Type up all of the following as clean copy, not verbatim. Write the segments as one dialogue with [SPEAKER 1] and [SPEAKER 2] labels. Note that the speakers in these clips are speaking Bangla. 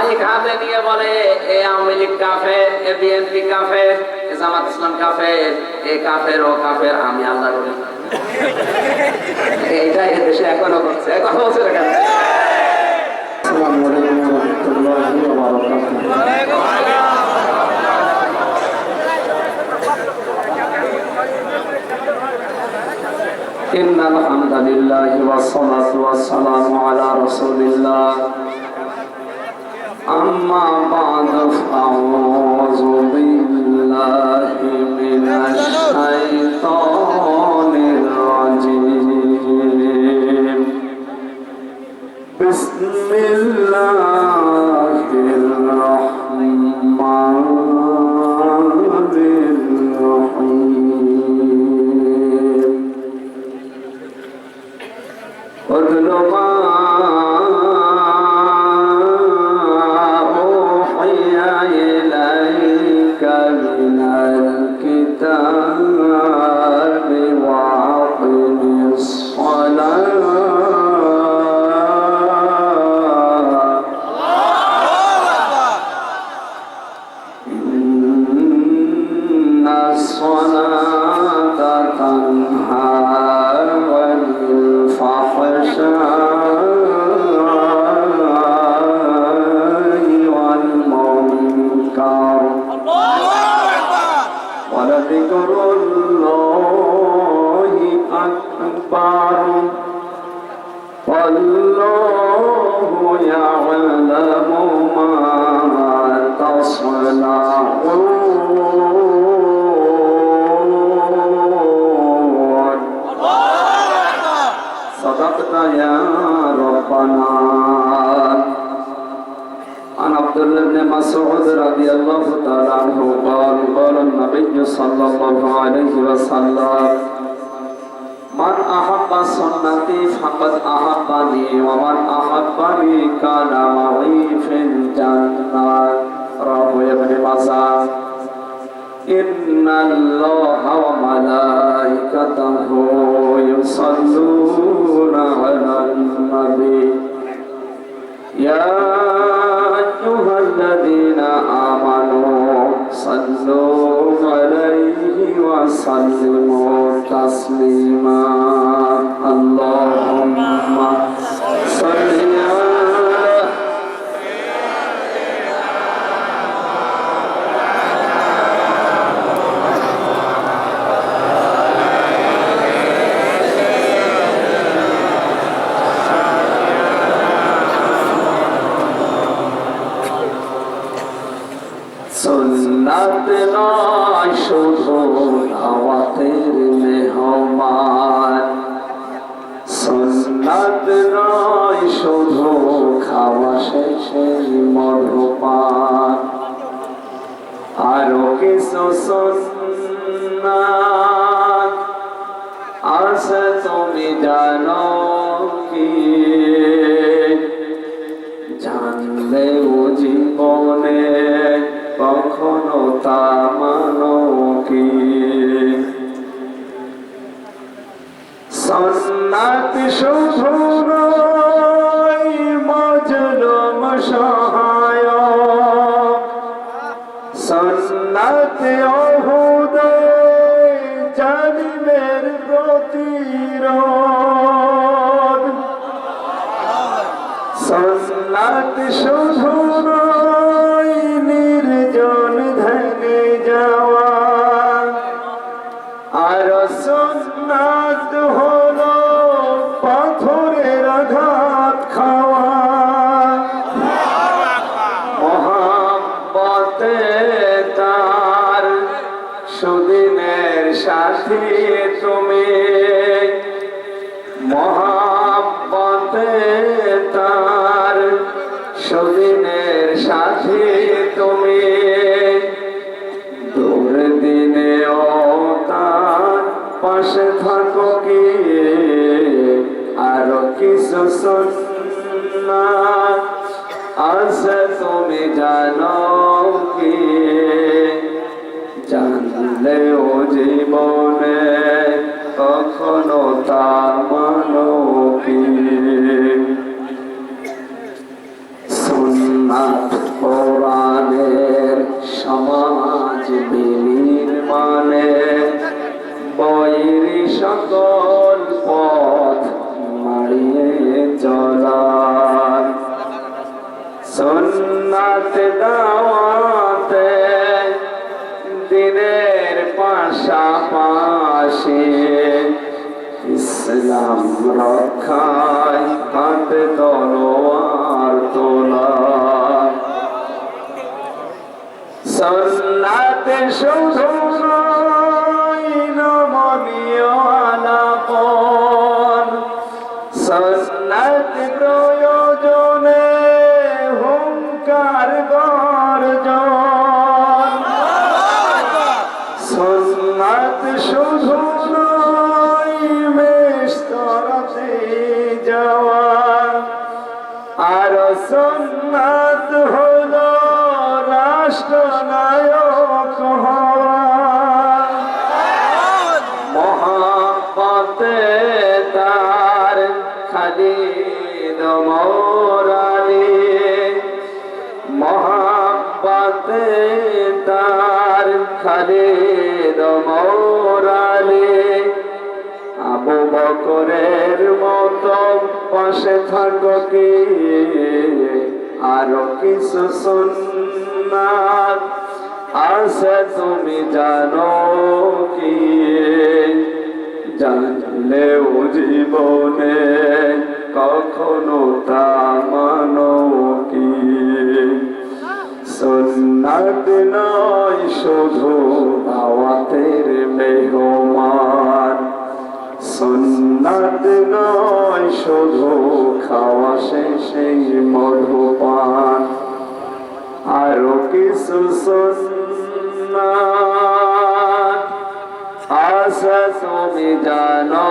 [SPEAKER 1] মাইক হাতে নিয়ে বলে এ আওয়ামী লীগ কাফের, এ বিএনপি কাফের, এ জামাত ইসলাম কাফের, এ কাফের ও কাফের, আমি আল্লাহর ওলি। এইটা এ দেশে এখনো হচ্ছে, কথা বলছে না কেন? আসসালামু আলাইকুম ওয়া রাহমাতুল্লাহি ওয়া বারাকাতুহু। ইন্নাল হামদালিল্লাহি ওয়াস সালাতু ওয়াস সালামু আলা রাসূলিল্লাহ। أما بعد فأعوذ بالله من الشيطان الرجيم. بسم الله الرحمن الرحيم. اتل ما عن عبد الله بن مسعود رضي الله تعالى عنه قال قال النبي صلى الله عليه وسلم من أحب سنتي فقد أحبني ومن أحبني كان معي في الجنة رواه ابن ماجه. إن الله وملائكته يصلون على النبي يا أيها الذين آمنوا صلوا عليه وسلموا تسليما. اللهم صل সুন্নাত নয় শুধু দাওয়াতের মেহমান, সুন্নাত নয় শুধু খাওয়া শেষে মধুপান, আরো কিছু সুন্নাত আছে তুমি জানো কি? জানলেও জীবনে কখনো তা মানো কি? সুন্নাত শুধু নয় মজলুম সহায়ক, সুন্নাত ওহুদ জালিমের প্রতিরোধ, সুন্নাত শুধু নয় নির্জন ভেঙে যাওয়া, আর সুন্নাত হলো পাথরের আঘাত খাওয়া। মহাব্বতে তার সুদিনের সাথী তুমি, মহাব্বতে তার সুদিনের সাথী তুমি, দুর্দিনেও তার পাশে থাকো কি? আরো কিছু সুন্নাত আছে তুমি জানো কি? জানলেও জীবনে কখনো তা মানো কি? সুন্নাত সুন্নাত দাওয়াতে দিনের পাশাপাশি ইসলাম রক্ষায় হাতে তলোয়ার তোলা সুন্নাত শুধু নমনীয় আলাপন সুন্নাত প্রয়োজনে হুঙ্কার গর্জন সুন্নাত শুধু মেস্তরতে যাওয়া আর সুন্নাত হলো রাষ্ট্রনায়ক হওয়া মহাব্বতে তার খালিদ মোরালি মহাব্বতে তার খালিদ মোরালি আবু বকরের মতো পাশে থাকো কি আরো কিছু সুন্নাত আছে তুমি জানো কি জানলেও জীবনে কখনো তা মানো কি সুন্নাত নয় শুধু দাওয়াতের মেহমান সুন্নাত নয় শুধু খাওয়া শেষে মধুপান আরো কিছু সুন্নাত আছে তুমি জানো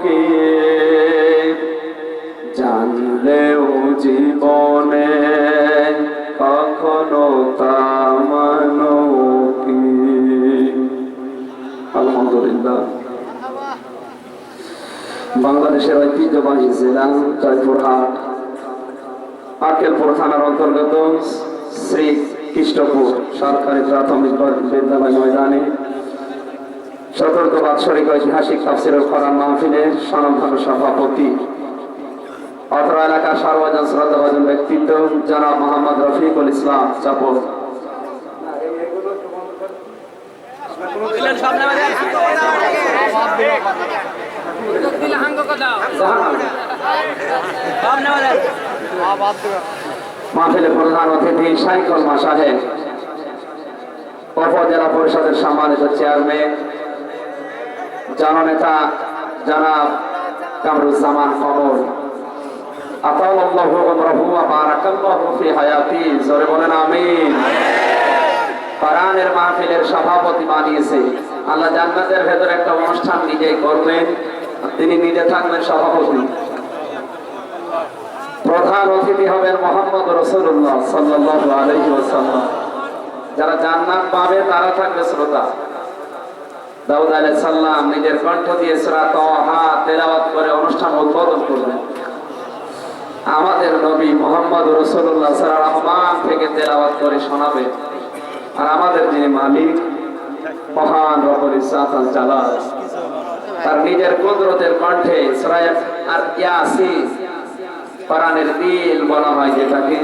[SPEAKER 1] কি জানলেও জীবনে কখনো তা মানো কি আলহামদুলিল্লাহ বাংলাদেশের ঐতিহ্যবাহী জেলা জয়পুরহাট আক্কেলপুর থানার অন্তর্গত শ্রী কৃষ্ণপুর সরকারি প্রাথমিক বিদ্যালয় ময়দানে সতর্ক বাৎসরিক ঐতিহাসিক তাফসীরুল কোরআন মাহফিলের স্বনামধন্য সভাপতি অত্র এলাকার সর্বজন শ্রদ্ধাভাজন ব্যক্তিত্ব জনাব মোহাম্মদ রফিকুল ইসলাম চাপল মাহফিলের প্রধান অতিথি সাইকুল মা সাহেব উপজেলা পরিষদের সম্মানিত চেয়ারম্যান জননেতা জনাব কামরুজ্জামান কমল আতাল্লাহু উমরাহু ওয়া বারাকাল্লাহু ফি হায়াতি জোরে বলেন আমিন কোরআনের মাহফিলের সভাপতি বানিয়েছে আল্লাহ জান্নাতের ভেতর একটা অনুষ্ঠান নিজেই করবেন তিনি নিজে থাকবেন সভাপতি প্রধান অতিথি হবেন মুহাম্মদ রাসূলুল্লাহ সাল্লাল্লাহু আলাইহি ওয়াসাল্লাম যারা জান্নাত পাবে তারা থাকবে শ্রোতা দাউদ আলাইহিস সালাম নিজের কণ্ঠ দিয়ে সূরা তাহা তেলাওয়াত করে অনুষ্ঠান উদ্বোধন করবেন আমাদের নবী মুহাম্মদ রাসূলুল্লাহ সাল্লাল্লাহু আলাইহি ওয়াসাল্লাম থেকে তেলাওয়াত করে শোনাবেন আর আমাদের যিনি মালিক মহান রব্বুল ইজ্জত আল জালাল তার নিজের কুদরতের কণ্ঠে সূরা আর ইয়াসিন কোরআনের দিল বলা হয় যেটাকে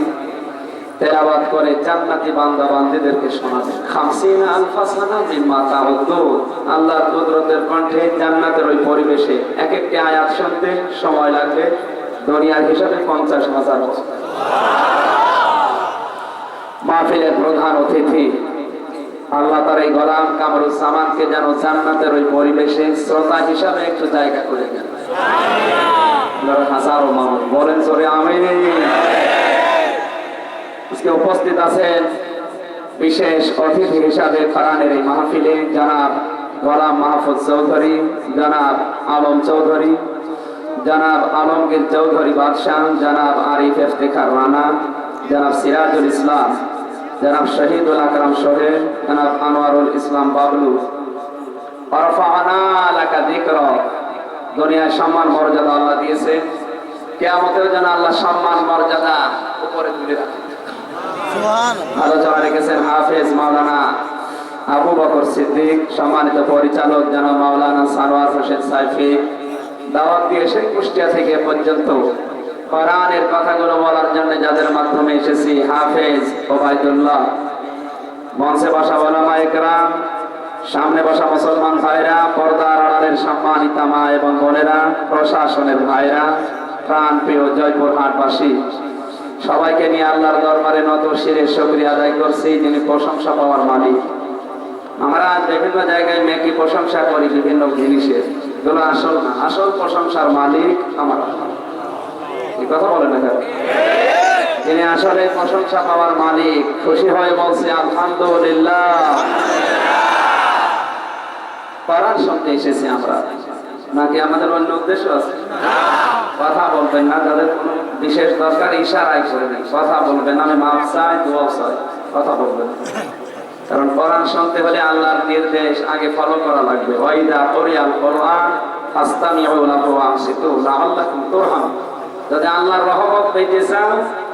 [SPEAKER 1] তেলাওয়াত করে জান্নাতি বান্দা বান্দীদেরকে শোনাবেন 50 আলফা সানা মিম্মা তাউদ্দুন আল্লাহর কুদরতের কণ্ঠে জান্নাতের ওই পরিবেশে এক একটি আয়াত শুনতে সময় লাগবে দুনিয়ার হিসাবে 50,000 বছর মাহফিলের প্রধান অতিথি আল্লাহ তার এই গোলাম কামরুজ্জামানকে যেন জান্নাতের ওই পরিবেশে শ্রোতা হিসাবে একটু জায়গা করে দেন সুন্দর হাজারো মানুষ বলেন জোরে আমিন আজকে উপস্থিত আছেন বিশেষ অতিথি হিসাবে কোরআনের এই মাহফিলে জনাব গোলাম মাহফুজ চৌধুরী জনাব আলম চৌধুরী জনাব আলমগীর চৌধুরী বাদশাহ জনাব আরিফ ইফতেখার রানা জনাব সিরাজুল ইসলাম জনাব শহীদুল আকরাম সোহেল জনাব আনোয়ারুল ইসলাম বাবলু ওয়ারফা'না লাকা যিকরাক দুনিয়ায় সম্মান মর্যাদা আল্লাহ দিয়েছে কিয়ামতেও যেন আল্লাহ সম্মান মর্যাদা উপরে তুলে রাখে সুবহানাল্লাহ আলোচনা রেখেছেন হাফেজ মাওলানা আবু বকর সিদ্দিক সম্মানিত পরিচালক জনাব মাওলানা সানোয়ার হোসেন সাইফি দাওয়াত দিয়ে সেই কুষ্টিয়া থেকে পর্যন্ত কোরআনের কথাগুলো বলার জন্য যাদের মাধ্যমে এসেছি, হাফেজ ওবাইদুল্লাহ, মঞ্চে বসা ওলামা ইকরাম, সামনে বসা মুসলমান ভাইরা, পর্দার আড়ালের সম্মানিতা মা এবং বোনেরা, প্রশাসনের ভাইরা, প্রাণ প্রিয় জয়পুর হাটবাসী, সবাইকে নিয়ে আল্লাহর দরবারে নত শিরে শুকরিয়া আদায় করছি, যিনি প্রশংসা পাওয়ার মালিক। আমরা বিভিন্ন জায়গায় মেকি প্রশংসা করি বিভিন্ন জিনিসের, এগুলো আসল না, আসল প্রশংসার মালিক আমার আল্লাহ। এই কথা বলেন না, যিনি আসলে প্রশংসা পাওয়ার মালিক, খুশি হয়ে বলছে আলহামদুলিল্লাহ। কোরআন শুনতে এসেছি আমরা, নাকি আমাদের অন্য উদ্দেশ্য আছে? কথা বলবেন না, যাদের কোনো বিশেষ দরকার ইশারায় করে নেই, কথা বলবেন, আমি মাফ চাই, দোয়া চাই, কথা বলবেন। কারণ কোরআন শুনতে হলে আল্লাহর নির্দেশ আগে ফলো করা লাগবে। ওয়াইদা কুরিয়াল কোরআন ফাসতামিউ লাহু ওয়া আনসিতু লাআল্লাকুম তুরহামুন। যদি আল্লাহর রহমত পেতে চাও,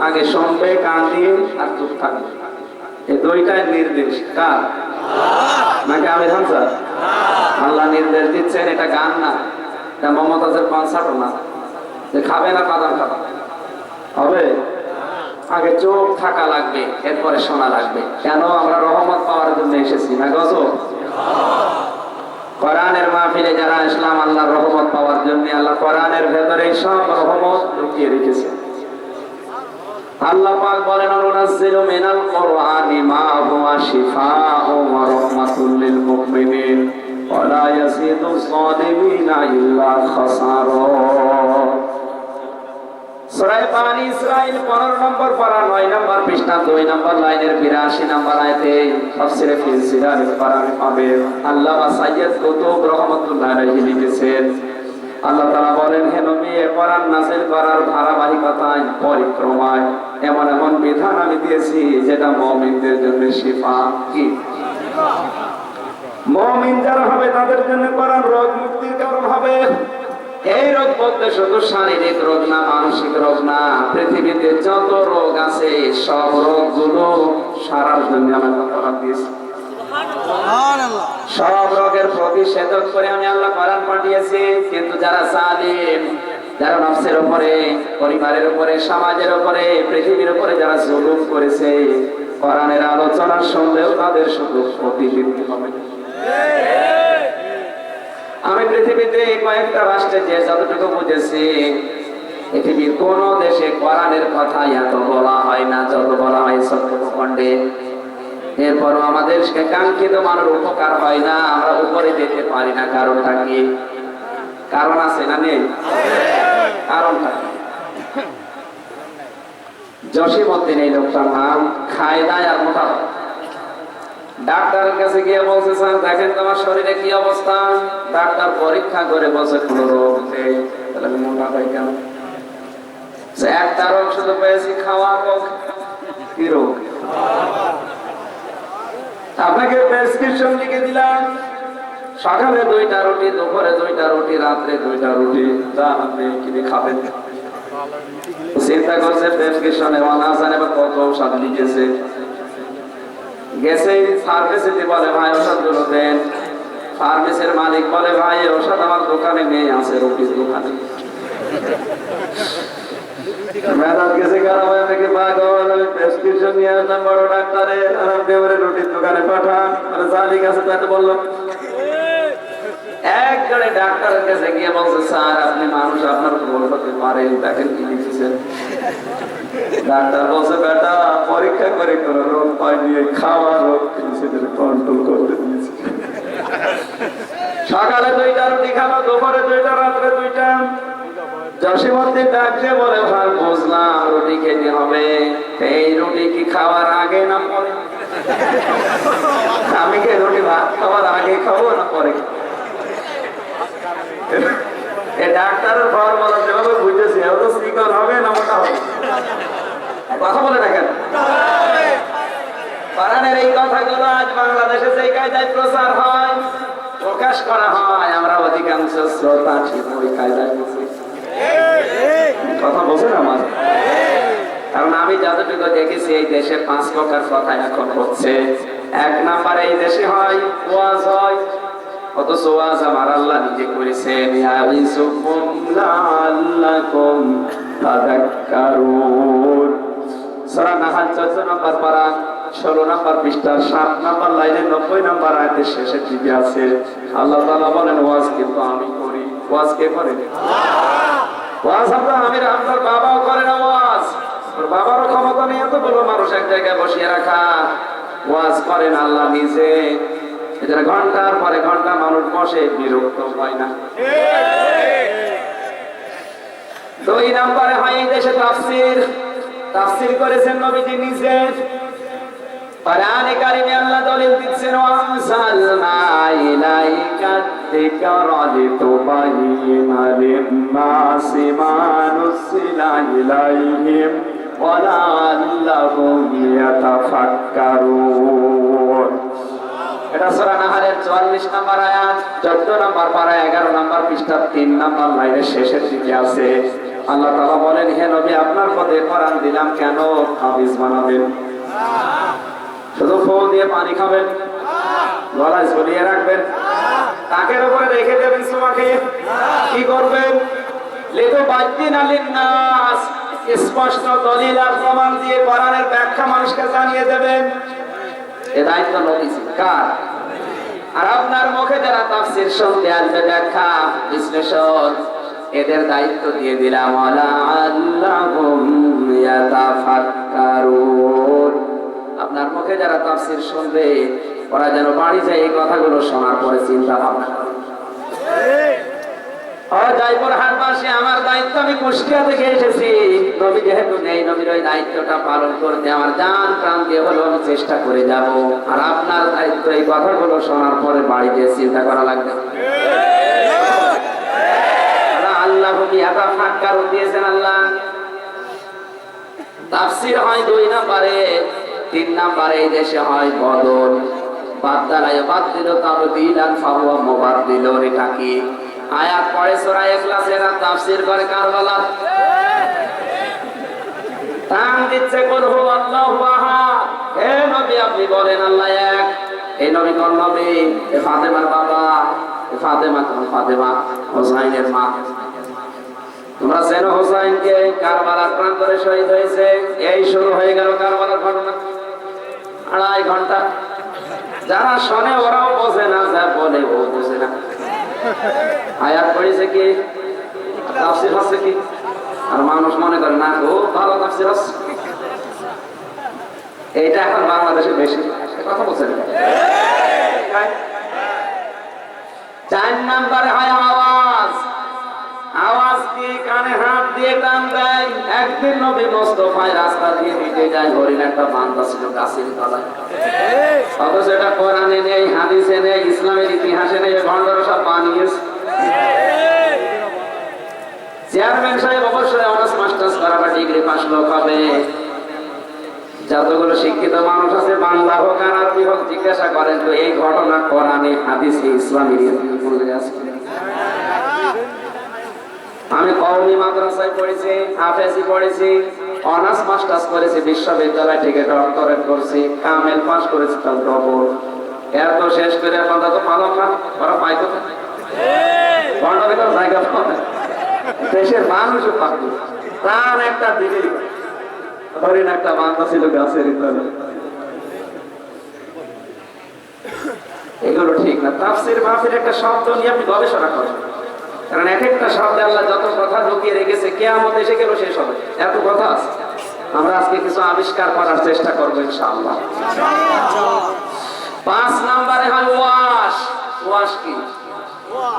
[SPEAKER 1] আগে শুনবে, কান দিয়ে, আর চুপ থাকবে। এই দুইটাই নির্দেশ কার? নাকি আমি ধানসা? আল্লাহ নির্দেশ দিচ্ছেন, এটা গান না, এটা মমতাজের কনসার্টও না যে খাবে না বাদাম খাবে হবে। আগে চোখ থাকা লাগবে, এরপরে শোনা লাগবে। কেন? আমরা রহমত পাওয়ার জন্য এসেছি না গজব? কোরআনের মাহফিলে যারা ইসলাম আল্লাহর রহমত পাওয়ার জন্য, আল্লাহ কোরআনের ভেতরে সব রহমত লুকিয়ে রেখেছে। আল্লাহ পাক বলেন, আনুনাজ্জিলু মিনাল কুরআনি মা হুয়া শিফাউন ওয়া রাহমাতুল লিল মুমিনিন ওয়া লা ইয়াজিদুজ যালিমিনা ইল্লা খাসারা। সূরা বানী ইসরাঈল 15 নম্বর পারা 9 নম্বর পৃষ্ঠা 2 নম্বর লাইনের 82 নম্বর আয়াতে তাফসীরে ফিল সিরারিল কোরআন পাবেন। আল্লামা সাইয়্যিদ কুতুব রাহমাতুল্লাহ আলাইহি লিখেছেন, আল্লাহ তাআলা বলেন, হে নবী, কোরআন নাযিল করার ধারাবাহিকতায়, পরিক্রমায় এমন এমন বিধান আমি দিয়েছি যেটা মুমিনদের জন্য শিফা। কি মুমিন যারা হবে তাদের জন্য কোরআন রোগ মুক্তির কারণ হবে। এই রোগ বলতে শুধু শারীরিক রোগ না, মানসিক রোগ না, পৃথিবীতে যত রোগ আছে সব রোগগুলো সারার জন্য আমি আল্লাহ কোরআন দিয়েছি। সব রোগের প্রতিষেধক করে আমি আল্লাহ কোরআন পাঠিয়েছি। কিন্তু যারা জালিম, যারা নফসের উপরে, পরিবারের উপরে, সমাজের উপরে, পৃথিবীর উপরে যারা জুলুম করেছে, কোরআনের আলোচনা শুনলেও তাদের শুধু ক্ষতিবৃদ্ধি হবে। আমি পৃথিবীতে কয়েকটা রাষ্ট্রে যে যতটুকু বুঝেছি, পৃথিবীর কোন দেশে কোরআনের কথা এত বলা হয় না যত বলা হয় সত্য ভূখণ্ডে। এরপরও আমাদের কাঙ্ক্ষিত মানের উপকার হয় না, আমরা উপরে যেতে পারি না। কারণটা কি? কারণ আছে না নেই? কারণটা জসীমউদ্দিন এই লোকটার নাম, খায় দায় আর মোটা হয়। ডাক্তারের কাছে গিয়ে বলছে, স্যার দেখেন তোমার শরীরে কি অবস্থা। ডাক্তার পরীক্ষা করে বলছে কোনো রোগ নেই। তাহলে আমি মোটা হয় কেন? একটা রোগ শুধু পেয়েছি, খাওয়া রোগ। কি রোগ? আপনাকে প্রেসক্রিপশন লিখে দিলাম, সকালে 2টা রুটি, দুপুরে 2টা রুটি, রাত্রে 2টা রুটি, যা আপনি কিনে খাবেন। চিন্তা করছে প্রেসক্রিপশনে অনাজানে বা কত ঔষধ লিখেছে। গেছে ফার্মেসিতে, বলে ভাই ওষুধগুলো দেন। ফার্মেসির মালিক বলে, ভাই ওষুধ আমার দোকানে নেই, আছে রুটির দোকানে। মেধার গেছে খারাপ হয়ে থেকে পাগল, আমি প্রেসক্রিপশন নিয়ে আসলাম বড় ডাক্তারের, আর আপনি ওরে রুটির দোকানে পাঠান। জালি কাছে তাতে বললো, একজনে ডাক্তারের কাছে গিয়ে বলছে, স্যার আপনি মানুষ, আপনার ভুল হতে পারে, দেখেন কি লিখেছেন। ডাক্তার বলছে, বেটা পরীক্ষা করে কোন রোগ পাইনি, খাওয়া রোগ কন্ট্রোল করতে দিয়েছি। সকালে 2টা রুটি খাবো, দুপুরে 2টা, রাত্রে 2টা। জসীমউদ্দিন ডাকছে, বলে ভাই বুঝলাম রুটি খেতে হবে, এই রুটি কি খাওয়ার আগে না পরে? আমি কি রুটি ভাত খাওয়ার আগে খাবো না পরে? এই ডাক্তারের ফর্মুলা যেভাবে বুঝেছি, তো চিকন হবে না মোটা হবে? কথা বলে দেখেন। কোরআনের এই কথাগুলো আজ বাংলাদেশে যে কায়দায় প্রচার হয়, প্রকাশ করা হয়, আমরা অধিকাংশ শ্রোতা ঠিক ওই কায়দায় কথা বলছেন আমার। কারণ আমি যতটুকু দেখেছি, এই দেশে 5 প্রকার কথা এখন হচ্ছে। 1 নাম্বার, এই দেশে হয় ওয়াজ হয়, অথচ ওয়াজ আমার আল্লাহ নিজে করেছেন, ইয়াইসুকুম লাআল্লাকুম তাযাক্কারুন। সূরা নাহল 14 নম্বর পারা 16 নম্বর পৃষ্ঠার 7 নম্বর লাইনে 90 নম্বর আয়াতের শেষের দিকে আছে। আল্লাহ তাআলা বলেন ওয়াজ কিন্তু আমি করি। ওয়াজ কে করে? ওয়াজ আপনার বাবাও করে না। ওয়াজ ওর বাবারও ক্ষমতা নেই এতগুলো মানুষ এক জায়গায় বসিয়ে রাখা। ওয়াজ করেন আল্লাহ নিজে। এদের ঘন্টার পরে ঘন্টা মানুষ বসে, বিরক্ত হয় না। 2 নম্বরে হয় এই দেশে তাফসীর করেছেন নবীজি নিজে। কোরআনে কারিমে আল্লাহ দলিল দিচ্ছেন, ওয়াসালনা ইলাইকা যিকরা লিতুবাইয়িনা লিন-নাসি মা নুসিলা ইলাইহিম ওয়া লাআল্লাহুম ইয়াতাফাক্কারুন। এটা সূরা নাহলের 44 নম্বর আয়াত, 14 নম্বর পারা 11 নম্বর পৃষ্ঠা 3 নম্বর লাইনের শেষের দিকে আছে। আল্লাহ তাআলা বলেন, হে নবী আপনার পথে কোরআন দিলাম কেন হাফেজ বানাবেন? শুধু ফোন দিয়ে পানি খাবেন, গলায় ঝুলিয়ে রাখবেন, তাকের উপরে রেখে দেবেন সুমাকে? কি করবেন? লিতুবাইয়িনা লিন-নাস, স্পষ্ট দলিল আর প্রমাণ দিয়ে কোরআনের ব্যাখ্যা মানুষকে জানিয়ে দেবেন। এ দায়িত্ব নবীজি কার? আর আপনার মুখে যারা তাফসীর শুনতে আসবে, ব্যাখ্যা বিশ্লেষণ, এদের দায়িত্ব দিয়ে দিলাম, লাআল্লাহুম ইয়াতাফাক্কারুন। আপনার মুখে যারা তাফসীর শুনবে ওরা যেন বাড়ি যায় এই কথাগুলো শোনার পরে চিন্তা ভাবনা করে, জয়পুরহাটবাসী আমার দায়িত্ব, আমি কুষ্টিয়া থেকে এসেছি, নবী যেহেতু নেই, নবীর ওই দায়িত্বটা পালন করতে আমার জান প্রাণ দিয়ে হলো আমি চেষ্টা করে যাব। আর আপনার দায়িত্ব এই কথাগুলো শোনার পরে বাড়িতে চিন্তা করা লাগবে। আল্লাহ ইয়াতাফাক্কারুন দিয়েছেন আল্লাহ। তাফসীর হয় 2 নম্বরে, 3 নম্বরে এই দেশে হয় বদল। বাদদালা ইউবাদদিলু তাবদীলান ফাহুয়া মুবাদদিলুন। এটা কি? আয়াত পড়ে সূরা ইখলাসের তাফসীর করে কারবালা। টান দিচ্ছে কুল হুয়াল্লাহু আহাদ। হে নবী আপনি বলেন আল্লাহ এক। এই নবী কোন নবী? এ ফাতেমার বাবা। এ ফাতেমা কোন? ফাতেমা হুসাইনের মা। তোমরা চেনো হুসাইনকে? কারবালার প্রান্তরে শহীদ হয়েছে। এই শুরু হয়ে গেল কারবালার ঘটনা। 2.5 ঘন্টা যারা শোনে ওরাও বোঝে না, যা বলে ও বোঝে না। আয়াত পড়েছে কি, তাফসীর হচ্ছে কি, আর মানুষ মনে করে না গো ভালো তাফসীর হচ্ছে। এইটা এখন বাংলাদেশে বেশি কথা বলছেন। 4 নম্বরে হয় আওয়াজ। আওয়াজ কি? কানে হাত দিয়ে টান দেয়। একদিন নবী মোস্তফায় রাস্তা দিয়ে হেঁটে যায়, হরিণ একটা বান্দা ছিল গাছের তলায়। অথচ এটা কোরআনে নেই, হাদিসে নেই, ইসলামের ইতিহাসে নেই, ভণ্ডরা সব বানিয়েছে। চেয়ারম্যান সাহেব অবশ্যই অনার্স মাস্টার্স করা বা ডিগ্রি পাস লোক হবে। যতগুলো শিক্ষিত মানুষ আছে, বাংলা হোক আর আরবি হোক, জিজ্ঞাসা করেন তো এই ঘটনা কোরআনে হাদিসে ইসলামের ইতিহাসে আছে? আমি কওমি মাদ্রাসায় পড়েছি, হাফেজি পড়েছি, অনার্স মাস্টার্স করেছি, বিশ্ববিদ্যালয় থেকে ডক্টরেট করছি, কামেল পাস করেছি, তার ডবল। এত শেষ করে এখন তো ভালো না, ওরা পাই কোথায়? ভণ্ডারে তো জায়গা পাবে। দেশের মানুষও পাবে। প্রাণ একটা দিলি, হরিণ একটা বান্দা ছিল গাছের তলায়। এগুলো ঠিক না। তাফসীর মাহফিল একটা শব্দ নিয়ে আপনি গবেষণা করেন, কারণ এক একটা শব্দে আল্লাহ যত কথা ঢুকিয়ে রেখেছে, কিয়ামত এসে গেল শেষ হবে, এত কথা আছে। আমরা আজকে কিছু আবিষ্কার করার চেষ্টা করবো ইনশাআল্লাহ। 5 নম্বরে হয় ওয়াশ। ওয়াশ কি?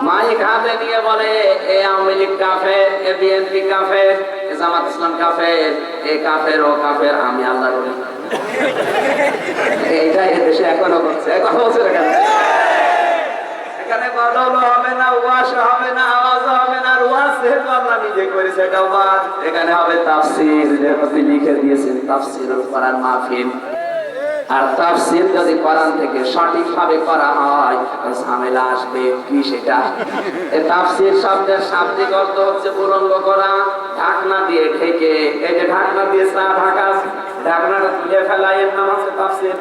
[SPEAKER 1] মাইক হাতে নিয়ে বলে এ আওয়ামী লীগ কাফের, এ বিএনপি কাফের, এ জামাত ইসলাম কাফের, এ কাফের, ও কাফের, আমি আল্লাহর ওলি। এইটাই দেশে এখনো করছে। কথা বলছে কেন? এখানে বদলও হবে না, ওয়াশও হবে না, আওয়াজও হবে না। ওয়াশ যেহেতু আল্লাহ নিজে করেছে, এটা বাদ। এখানে হবে তাফসীর, যেহেতু লিখে দিয়েছেন তাফসীরুল কোরআন মাহফিল। আর তাফসীর যদি কোরআন থেকে সঠিকভাবে করা হয়, ঝামেলা আসবে কি সেটা? এই তাফসীর শব্দের শাব্দিক অর্থ হচ্ছে বুলন্দ করা, ঢাকনা দিয়ে ঢেকে। এই যে ঢাকনা দিয়ে চা ঢাকা, ঢাকনাটা তুলে ফেলা, এর নাম হচ্ছে তাফসীর।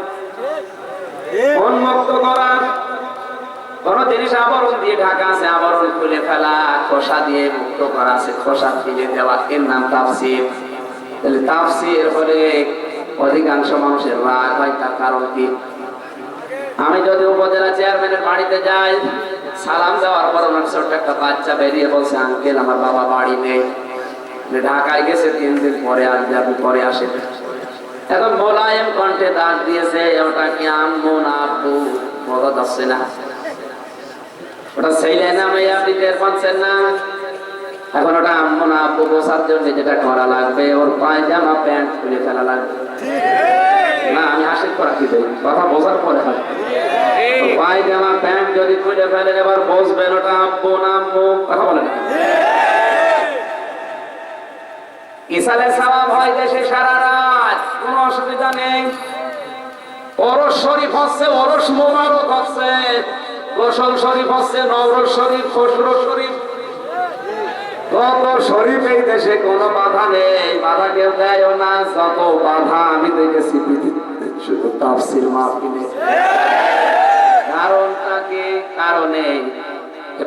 [SPEAKER 1] উন্মুক্ত করা। কোন জিনিস আবরণ দিয়ে ঢাকা আছে, আবরণ খুলে ফেলা, খোসা দিয়ে মুক্ত করা আছে, খোসা ফেলে দেওয়া, এর নাম তাফসীর। তাহলে তাফসীর হলে অধিকাংশ মানুষের রাগ হয়, তার কারণ কি? আমি যদি উপজেলা চেয়ারম্যানের বাড়িতে যাই, সালাম দেওয়ার পর ওনার ছোট্ট একটা বাচ্চা বেরিয়ে বলছে, আঙ্কেল আমার বাবা বাড়ি নেই, ঢাকায় গেছে, 3 দিন পরে আসবে, আপনি পরে আসেন। এখন মোলায়েম কণ্ঠে ডাক দিয়েছে, ওটা কি আম্মু না আব্বু বোঝা যাচ্ছে না, ওটা ছেলে না মেয়ে আপনি টের পাচ্ছেন না। এখন ওটা আম্মু না আব্বু বোঝার জন্য যেটা করা লাগবে, ওর পায়জামা প্যান্ট খুলে ফেলা লাগবে। না আমি হাসির করা কি দেই, কথা বোঝার পরে হয়। পায়জামা প্যান্ট যদি খুলে ফেলেন, এবার বসবেন ওটা আব্বু না আম্মু, কথা বলেন। ইসালে সালাম হয় দেশে সারা রাত, কোনো অসুবিধা নেই। ওরস শরীফ হচ্ছে, ওরস মোবারক হচ্ছে, গোসল শরীফ হচ্ছে, নওরোজ শরীফ, খসরো শরীফ, কত শরীফ এই দেশে কোনো বাধা নেই, বাধা কেউ দেয়ও না। যত বাধা আমি দেখেছি পৃথিবীতে শুধু তাফসীর মাহফিলে। কারণটা কি? কারণে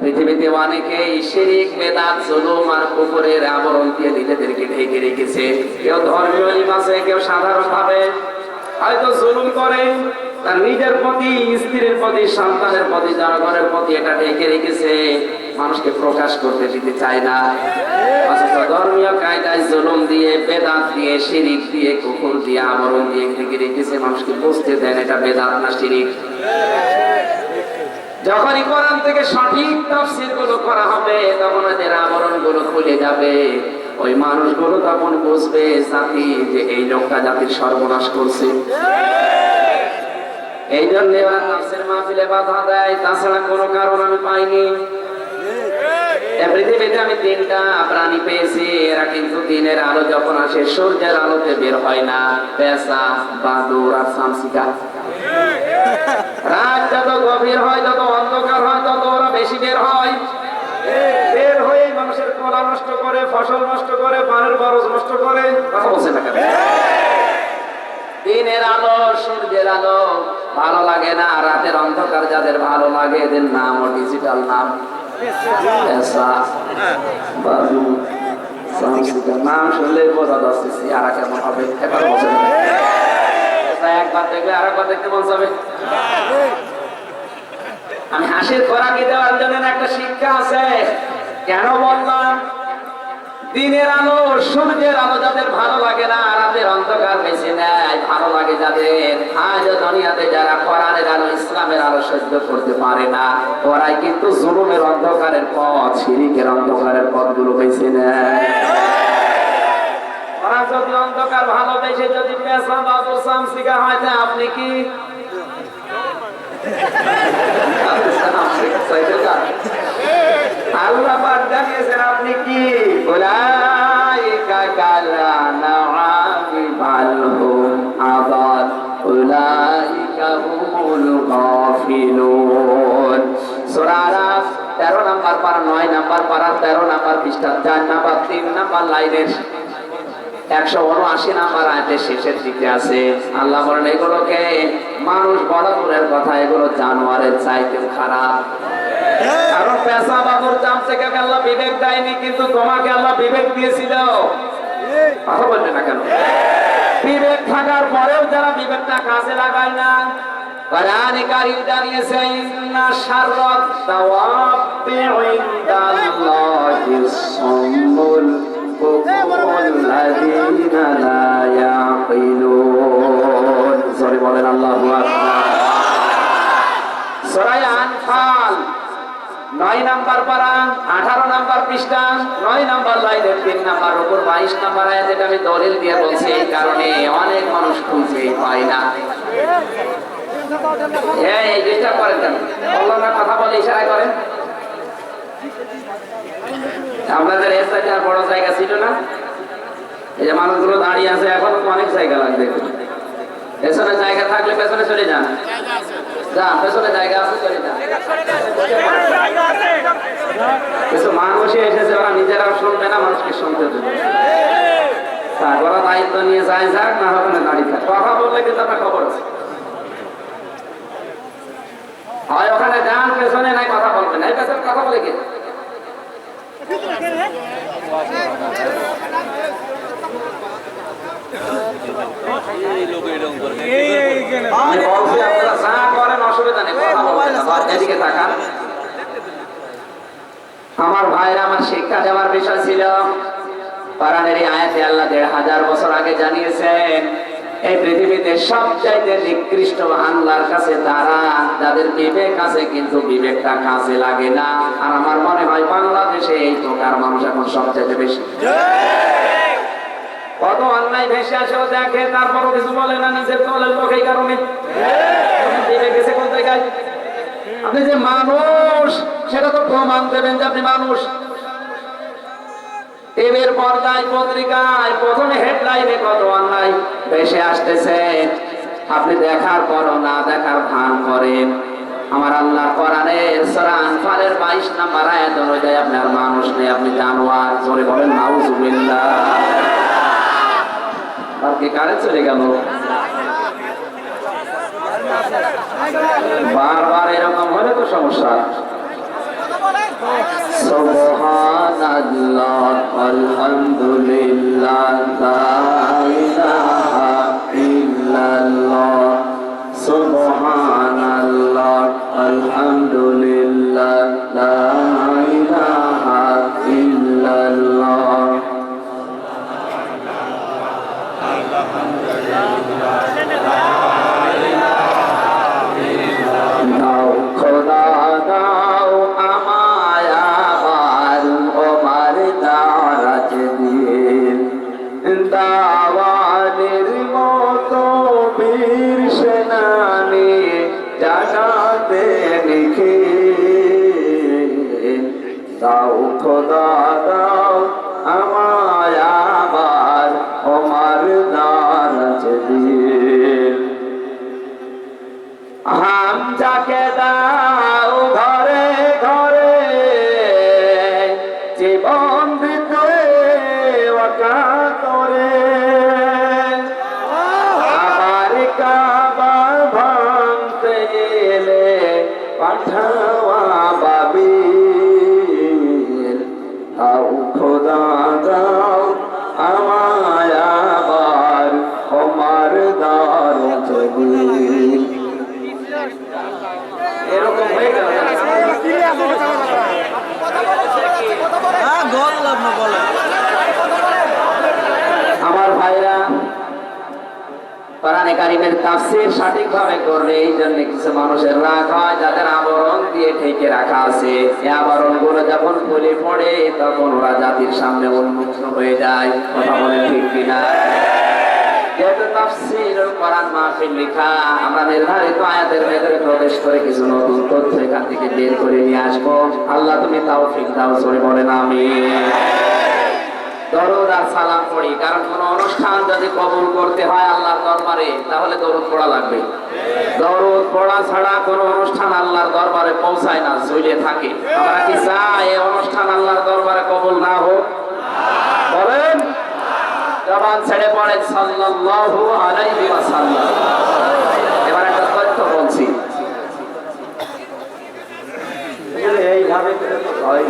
[SPEAKER 1] পৃথিবীতে অনেকেই শিরক, বেদাত, জুলুম আর কুফরের আবরণ দিয়ে নিজেদেরকে ঢেকে রেখেছে। কেউ ধর্মীয় ইলম আছে, কেউ সাধারণ ভাবে হয়তো জুলুম করে, তার নিজের প্রতি, স্ত্রীর প্রতি, সন্তানের প্রতি, জনগণের প্রতি এটা ঢেকে রেখেছে, মানুষকে প্রকাশ করতে দিতে চায় না। অথচ ধর্মীয় কায়দায় জুলুম দিয়ে, বেদাত দিয়ে, শিরক দিয়ে, কুফর দিয়ে, আবরণ দিয়ে ঢেকে রেখেছে, মানুষকে বুঝতে দেন এটা বেদাত না শিরক। যখনই কোরআন থেকে সঠিক তাফসীর গুলো করা হবে, তখন এদের আবরণ গুলো খুলে যাবে। ওই মানুষগুলো তখন বুঝবে জাতি যে এই লোকটা জাতির সর্বনাশ করছে। এই জন্য ওরা তাফসীর মাহফিলে বাধা দেয়, তাছাড়া কোনো কারণ আমি পাইনি। পৃথিবীতে আমি 3টা প্রাণী পেয়েছি, এরা কিন্তু দিনের আলো যখন আসে সূর্যের আলোতে বের হয় না, পেঁচা, বাদুড় আর শামসিকা। রাত যত গভীর হয়, যত অন্ধকার হয়, তত ওরা বেশি বের হয়। বের হয়ে মানুষের কলা নষ্ট করে, ফসল নষ্ট করে, পানের বরজ নষ্ট করে। কথা বলছে না কেন? দিনের আলো, সূর্যের আলো ভালো লাগে না, রাতের অন্ধকার যাদের ভালো লাগে, এদের নাম ও ডিজিটাল নাম। নাম শুনলে বোঝা যাচ্ছে আর কেমন হবে। একবার দেখলে আর একবার দেখতে মন যাবে। আমি হাসির খোরাকি দেওয়ার জন্য একটা শিক্ষা আছে। কেন বললাম? দিনের আলো, সূর্যের আলো যাদের ভালো লাগে না, রাতের অন্ধকার বেশি নেয়, ভালো লাগে যাদের। আজ দুনিয়াতে যারা কোরআনের আলো, ইসলামের আলো সহ্য করতে পারে না, ওরাই কিন্তু জুলুমের অন্ধকারের পথ, শিরকের অন্ধকারের পথগুলো বেছে নেয়। ওরা যদি অন্ধকার ভালোবেসে যদি পেশা বাদুর শামসিকা হয়, তা আপনি কি? আল্লাহ পাক জানিয়েছেন আপনি কি? উলাইকা কালানাআমি বাল হুম আদাল উলাইকা হুমুল গাফিলুন। সূরা আরাফ 13 নম্বর পারা, 9 নম্বর পারা, 13 নম্বর পৃষ্ঠা, 4 নম্বর, 3 নম্বর লাইনের 179 নম্বর আয়াতের শেষের দিকে আছে। আল্লাহ বলেন এগুলোকে মানুষ বড় দূরের কথা, এগুলো জানোয়ারের চাইতেও খারাপ। কারণ পেশা বাবুর চাম থেকে আল্লাহ বিবেক দেয়নি, কিন্তু তোমাকে আল্লাহ বিবেক দিয়েছিল। কথা বলছে না কেন? বিবেক থাকার পরেও যারা বিবেকটা কাজে লাগায় না, কোরআনে কারীম জানিয়েছে ইন্না শাররাদ দাওয়াবি ইনদাল্লাহিস সাম্মুল বুকুল্লাযীনা লা ইয়াকিলুন। সরি বলেন আল্লাহু আকবার। সূরা আনফাল 9 নম্বর পারা, 18 নম্বর পৃষ্ঠা, 9 নম্বর লাইনের 3 নম্বর উপর 22 নম্বর আয়াত। এটা আমি দলিল দিয়ে বলছি, এই কারণে অনেক মানুষ খুঁজে পায় না। এই চেষ্টা করেন কেন? আল্লাহ না কথা বলে ইশারা করেন। আপনাদের এর সাইডে আর বড় জায়গা ছিল না? এই যে মানুষগুলো দাঁড়িয়ে আছে, এখন তো অনেক জায়গা লাগবে। পেছনে জায়গা থাকলে পেছনে চলে যান। যান, পেছনে জায়গা আছে, চলে যান। কিছু মানুষই এসেছে, ওরা নিজেরাও শুনবে না, মানুষকে শুনতে দেবে। ওরা দায়িত্ব নিয়ে যায়, যাক, না হবে না দাঁড়িয়ে থাক। কথা বললে কিন্তু আপনার খবর আছে। হয় ওখানে যান, পেছনে কথা বলে কে? আমি বলছি আপনারা যা করেন অসুবিধা নেই, কথা বলবেন না। এদিকে তাকান। আমার ভাইরা, আমার শিক্ষা দেওয়ার বিষয় ছিল, কোরআনের এই আয়াতে আল্লাহ ১৫০০ বছর আগে জানিয়েছেন এই পৃথিবীতে সবচাইতে নিকৃষ্ট আল্লাহর কাছে তারা যাদের বিবেক আছে কিন্তু বিবেকটা কাজে লাগে না। আর আমার মনে হয় বাংলাদেশে এই প্রকার মানুষ এখন সবচাইতে বেশি। কত অন্যায় ভেসে আসেও দেখে, তারপরও কিছু বলে না, নিজের দলের লোক। এই কারণে বিবেক গেছে কোন জায়গায়? আপনি যে মানুষ সেটা তো প্রমাণ দেবেন যে আপনি মানুষ। টিভির পর্দায়, পত্রিকায় প্রথমে হেডলাইনে কত অন্যায় ভেসে আসতেছে, আপনি দেখার পরও না দেখার ভান করেন। আমার আল্লাহ কোরআনের সূরা আনফালের 22 নম্বর আয়াত অনুযায়ী আপনি আর মানুষ নেই, আপনি জানোয়ার। জোরে বলেন নাউজুবিল্লাহ। আর কি কারে চলে গেল? বারবার এরকম হলে তো সমস্যা। সুবহানাল্লাহ আলহামদুলিল্লাহ লা ইলাহা ইল্লাল্লাহ। সুবহানাল্লাহ আলহামদুলিল্লাহ লা ইলাহা ইল্লাল্লাহ। দাও খোদা দাও আমায় আবার ওমার দারাজ দিয়ে, দাওয়ানের মতো বীর সেনানি জাগাতে লিখে। দাও খোদা দাও আমায় আবার ওমার দারাজ দিয়ে। হামজাকে দাও ঘরে ঘরে জীবন দিতে ওয়াকাতরে। আমার কাবা ভাঙতে এলে পাঠাওয়া বাবিল। দাও খোদা দাও আমায় আবার ওমার দারাজ দিয়ে। এরকম হয়ে গেল। আমার ভাইরা, কোরআনে কারীমের তাফসীর সঠিকভাবে করলে এই জন্য কিছু মানুষের রাগ হয় যাদের আবরণ দিয়ে ঢেকে রাখা আছে। এই আবরণগুলো যখন খুলে পড়ে তখন ওরা জাতির সামনে উন্মুক্ত হয়ে যায়। কথা বলেন ঠিক কিনা? যেহেতু তাফসীরুল কোরআন মাহফিল লেখা, আমরা নির্ধারিত আয়াতের ভেতরে প্রবেশ করে কিছু নতুন তথ্য এখান থেকে বের করে নিয়ে আসবো। আল্লাহ তুমি তাওফিক দাও, জোরে বলেন আমিন। দরুদ আর সালাম পড়ি, কারণ কোন অনুষ্ঠান যদি কবুল করতে হয় আল্লাহর দরবারে তাহলে দরুদ পড়া লাগবে। দরুদ পড়া ছাড়া কোন অনুষ্ঠান আল্লাহর দরবারে পৌঁছায় না, ঝুলে থাকে। আমরা কি চাই এই অনুষ্ঠান আল্লাহর দরবারে কবুল না হোক? বলেন। জবান ছেড়ে পড়েন সাল্লাল্লাহু আলাইহি ওয়াসাল্লাম। এবার একটা তথ্য বলছি, এইভাবে হয়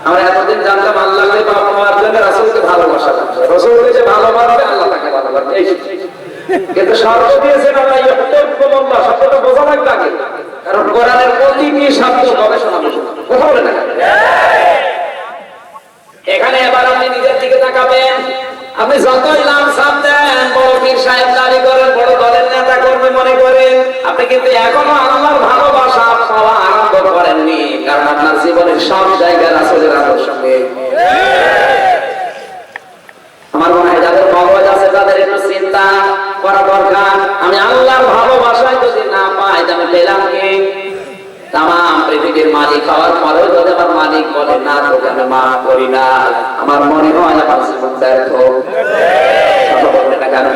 [SPEAKER 1] আমরা এতদিন জানতাম আল্লাহকে ভালোবাসার জন্য রাসূলকে ভালোবাসা, রাসূলকে যে ভালোবাসবে আল্লাহ তাকে ভালোবাসবে, কিন্তু শর্ত দিয়েছেন আল্লাহ ইউহিব্বুল্লাহ। শব্দটা বোঝা লাগবে আগে, কারণ কোরআনের প্রতিটি শব্দ গবেষণা করুন। কথা বলে না এখানে। এবার আপনি নিজের দিকে তাকাবেন। আপনি যতই নাম সাপ দেন, বড় পীর সাহেব দাবি করেন, বড় দলের নেতা কর্মী মনে করেন, আপনি কিন্তু এখনো আল্লাহর ভালোবাসা পাওয়া আরম্ভ করেননি, কারণ আপনার জীবনের সব জায়গায় রাসূলের আদর্শ সঙ্গে। মনে হয় যাদের মগজ আছে, যাদের একটু চিন্তা করা দরকার, আমি আল্লাহর ভালোবাসায় যদি না পাই, আমি পেলাম কি? তামাম পৃথিবীর মালিক হওয়ার পরেও যদি আমার মালিক বলে না, তোকে আমি মাফ করি না, আমার মনে হয় আমার জীবন ব্যর্থ। কথা বলতে না কেন?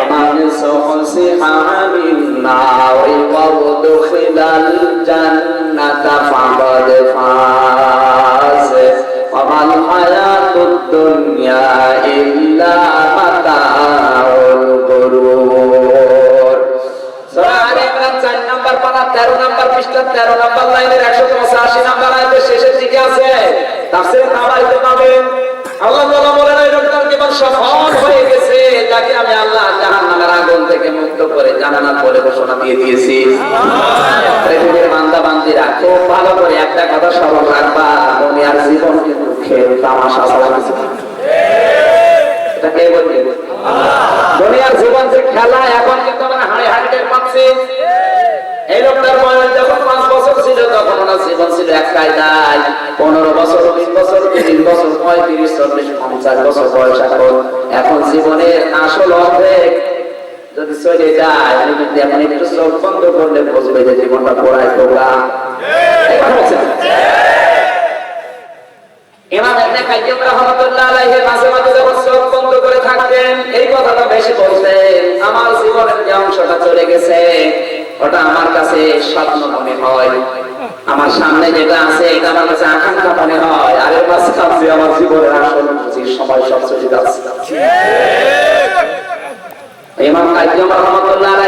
[SPEAKER 1] আমার সুহসিহা মিন্নারি ওয়া উদখিলাল জান্নাতা ফাকাদ ফাজ ওয়া মাল হায়াতুদ দুনিয়া ইল্লা মাতাউল গুরুর। সূরা আলে ইমরান 4 নাম্বার পারা 13 নাম্বার পৃষ্ঠা 13 নাম্বার লাইনের 185 নাম্বার আয়াতের শেষের দিকে আছে। তাফসীরে তাবারিতে পাবেন। আল্লাহ তাআলা বলেন এই লোকটার জীবন সফল হয়ে গেছে, যাকে আমি আল্লাহ জাহান্নামের আগুন থেকে মুক্ত করে জান্নাত বলে ঘোষণা দিয়ে দিয়েছি। পৃথিবীর বান্দা বান্দিরা খুব ভালো করে একটা কথা স্মরণ রাখবা, দুনিয়ার জীবন কিন্তু খেল তামাশা ছাড়া কিছু না। এটা কে বলবে? দুনিয়ার জীবন যে খেলা, এখন কিন্তু আমরা হাড়ে হাড়ে টের পাচ্ছি। এই লোকটার বয়স যখন 5 বছর ছিল, তখন ওনার জীবন ছিল এক কায়দায়। 15 বছর, 20 বছর, 30 বছর, 35, 40, 50 বছর বয়স। এখন জীবনের আসল অর্ধেক যদি চলে যায়, যদি এখন একটু চোখ বন্ধ করলে বুঝবে যে জীবনটা পড়ায় তোলা। ইমাম ইবনে কাইয়্যিম রাহমাতুল্লাহ আলাইহি মাঝে মাঝে যখন চোখ বন্ধ করে থাকতেন, এই কথাটা বেশি বলতেন, আমার জীবনের যে অংশটা চলে গেছে, ওটা আমার কাছে স্বপ্ন মনে হয়, আমার সামনে যেটা আছে এটা আমার কাছে আকাঙ্ক্ষা মনে হয়, আর এর মাঝখানে আমার জীবনের আসল সময় সব চলে যাচ্ছে। ইমাম কাইয়্যিম রাহমাতুল্লাহ